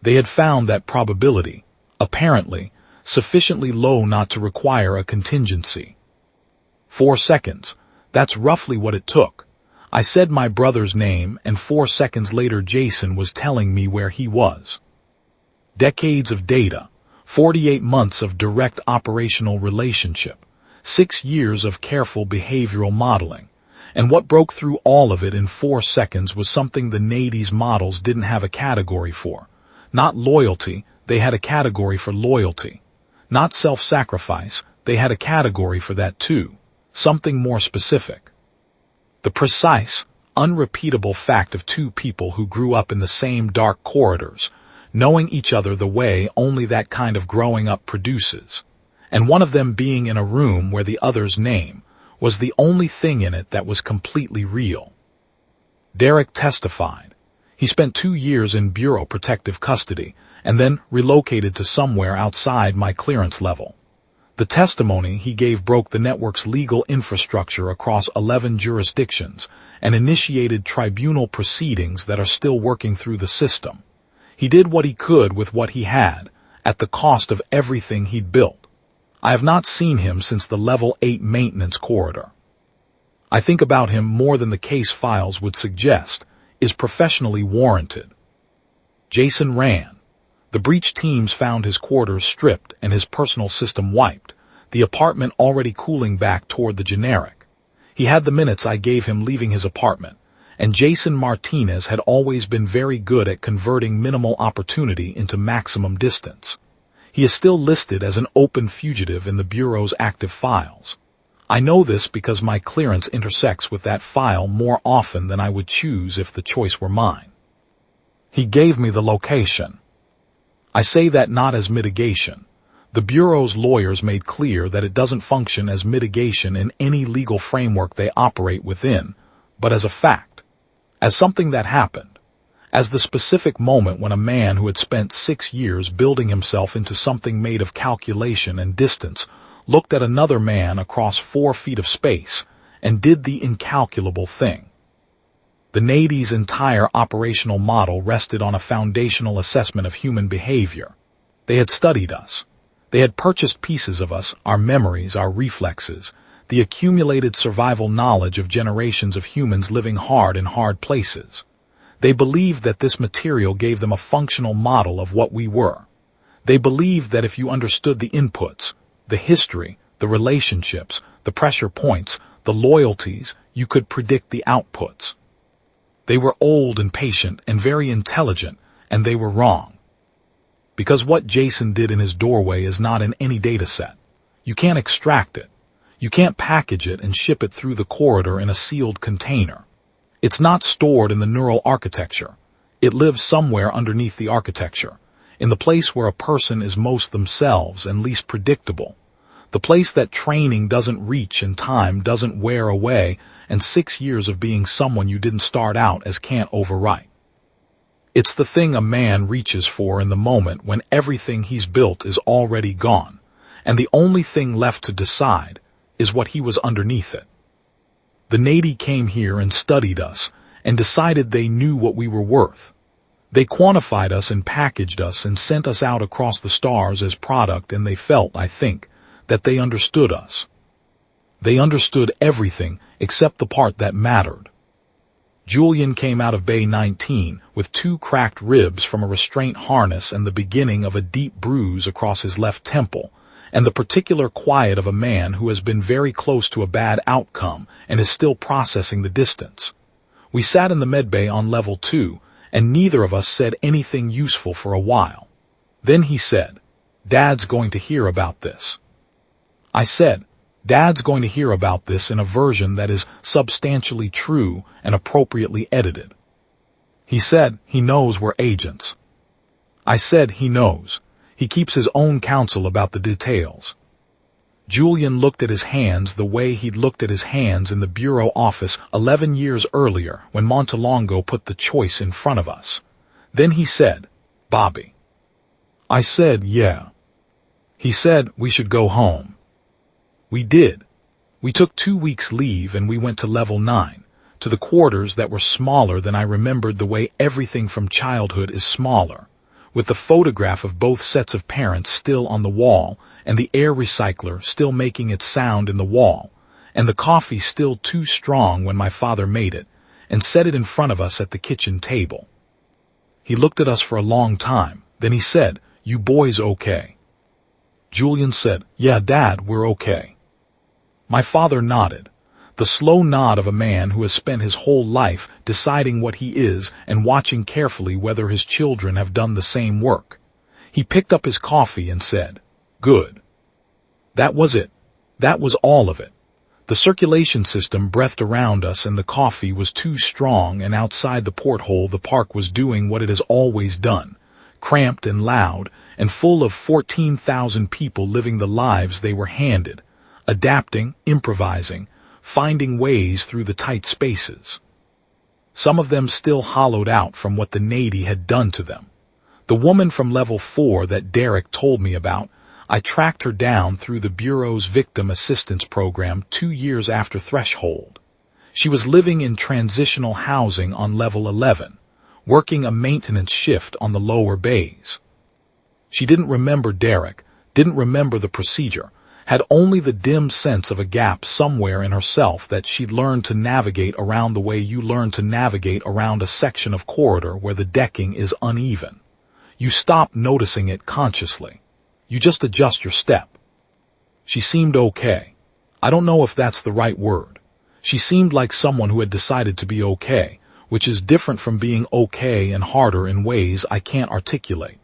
They had found that probability, apparently, sufficiently low not to require a contingency. 4 seconds. That's roughly what it took. I said my brother's name, and 4 seconds later Jason was telling me where he was. Decades of data, 48 months of direct operational relationship, 6 years of careful behavioral modeling, and what broke through all of it in 4 seconds was something the Nady's models didn't have a category for. Not loyalty, they had a category for loyalty. Not self-sacrifice, they had a category for that too. Something more specific. The precise, unrepeatable fact of two people who grew up in the same dark corridors, knowing each other the way only that kind of growing up produces, and one of them being in a room where the other's name was the only thing in it that was completely real. Derek testified. He spent 2 years in Bureau protective custody and then relocated to somewhere outside my clearance level. The testimony he gave broke the network's legal infrastructure across 11 jurisdictions and initiated tribunal proceedings that are still working through the system. He did what he could with what he had, at the cost of everything he'd built. I have not seen him since the Level 8 maintenance corridor. I think about him more than the case files would suggest, is professionally warranted. Jason ran. The breach teams found his quarters stripped and his personal system wiped, the apartment already cooling back toward the generic. He had the minutes I gave him leaving his apartment, and Jason Martinez had always been very good at converting minimal opportunity into maximum distance. He is still listed as an open fugitive in the Bureau's active files. I know this because my clearance intersects with that file more often than I would choose if the choice were mine. He gave me the location. I say that not as mitigation. The Bureau's lawyers made clear that it doesn't function as mitigation in any legal framework they operate within, but as a fact, as something that happened, as the specific moment when a man who had spent 6 years building himself into something made of calculation and distance looked at another man across 4 feet of space and did the incalculable thing. The Nady's entire operational model rested on a foundational assessment of human behavior. They had studied us. They had purchased pieces of us, our memories, our reflexes, the accumulated survival knowledge of generations of humans living hard in hard places. They believed that this material gave them a functional model of what we were. They believed that if you understood the inputs, the history, the relationships, the pressure points, the loyalties, you could predict the outputs. They were old and patient and very intelligent, and they were wrong. Because what Jason did in his doorway is not in any data set. You can't extract it. You can't package it and ship it through the corridor in a sealed container. It's not stored in the neural architecture. It lives somewhere underneath the architecture, in the place where a person is most themselves and least predictable, the place that training doesn't reach and time doesn't wear away, and 6 years of being someone you didn't start out as can't overwrite. It's the thing a man reaches for in the moment when everything he's built is already gone, and the only thing left to decide is what he was underneath it. The Nady came here and studied us and decided they knew what we were worth. They quantified us and packaged us and sent us out across the stars as product, and they felt, I think, that they understood us. They understood everything except the part that mattered. Julian came out of Bay 19 with 2 cracked ribs from a restraint harness and the beginning of a deep bruise across his left temple, and the particular quiet of a man who has been very close to a bad outcome and is still processing the distance. We sat in the medbay on level 2, and neither of us said anything useful for a while. Then he said, "Dad's going to hear about this." I said, "Dad's going to hear about this in a version that is substantially true and appropriately edited." He said, "He knows we're agents." I said, "He knows. He keeps his own counsel about the details." Julian looked at his hands the way he'd looked at his hands in the Bureau office 11 years earlier when Montalongo put the choice in front of us. Then he said, "Bobby." I said, "Yeah." He said, "We should go home." We did. We took 2 weeks leave and we went to level 9, to the quarters that were smaller than I remembered, the way everything from childhood is smaller, with the photograph of both sets of parents still on the wall, and the air recycler still making its sound in the wall, and the coffee still too strong when my father made it, and set it in front of us at the kitchen table. He looked at us for a long time, then he said, "You boys okay?" Julian said, "Yeah, Dad, we're okay." My father nodded, the slow nod of a man who has spent his whole life deciding what he is and watching carefully whether his children have done the same work. He picked up his coffee and said, "Good." That was it. That was all of it. The circulation system breathed around us, and the coffee was too strong, and outside the porthole the park was doing what it has always done, cramped and loud, and full of 14,000 people living the lives they were handed, adapting, improvising, finding ways through the tight spaces. Some of them still hollowed out from what the Navy had done to them. The woman from level 4 that Derek told me about, I tracked her down through the Bureau's Victim Assistance Program 2 years after Threshold. She was living in transitional housing on level 11, working a maintenance shift on the lower bays. She didn't remember Derek, didn't remember the procedure, had only the dim sense of a gap somewhere in herself that she'd learned to navigate around the way you learn to navigate around a section of corridor where the decking is uneven. You stop noticing it consciously. You just adjust your step. She seemed okay. I don't know if that's the right word. She seemed like someone who had decided to be okay, which is different from being okay and harder in ways I can't articulate.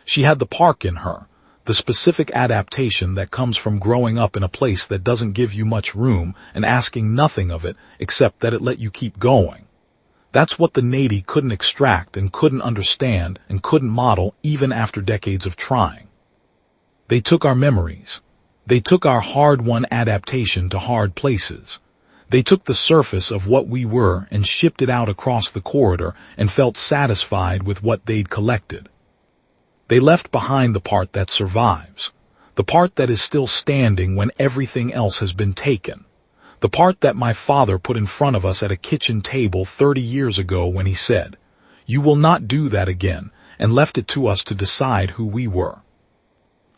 She had the park in her, the specific adaptation that comes from growing up in a place that doesn't give you much room and asking nothing of it except that it let you keep going. That's what the Navy couldn't extract and couldn't understand and couldn't model even after decades of trying. They took our memories. They took our hard-won adaptation to hard places. They took the surface of what we were and shipped it out across the corridor and felt satisfied with what they'd collected. They left behind the part that survives, the part that is still standing when everything else has been taken, the part that my father put in front of us at a kitchen table 30 years ago when he said, "You will not do that again," and left it to us to decide who we were.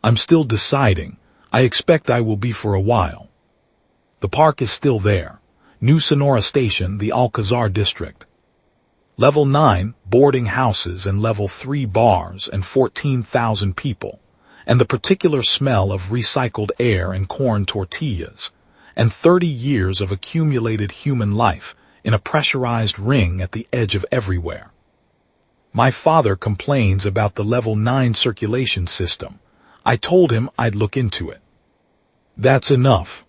I'm still deciding. I expect I will be for a while. The park is still there. New Sonora Station, the Alcazar district. Level 9, boarding houses, and level 3 bars, and 14,000 people, and the particular smell of recycled air and corn tortillas, and 30 years of accumulated human life in a pressurized ring at the edge of everywhere. My father complains about the level 9 circulation system. I told him I'd look into it. That's enough.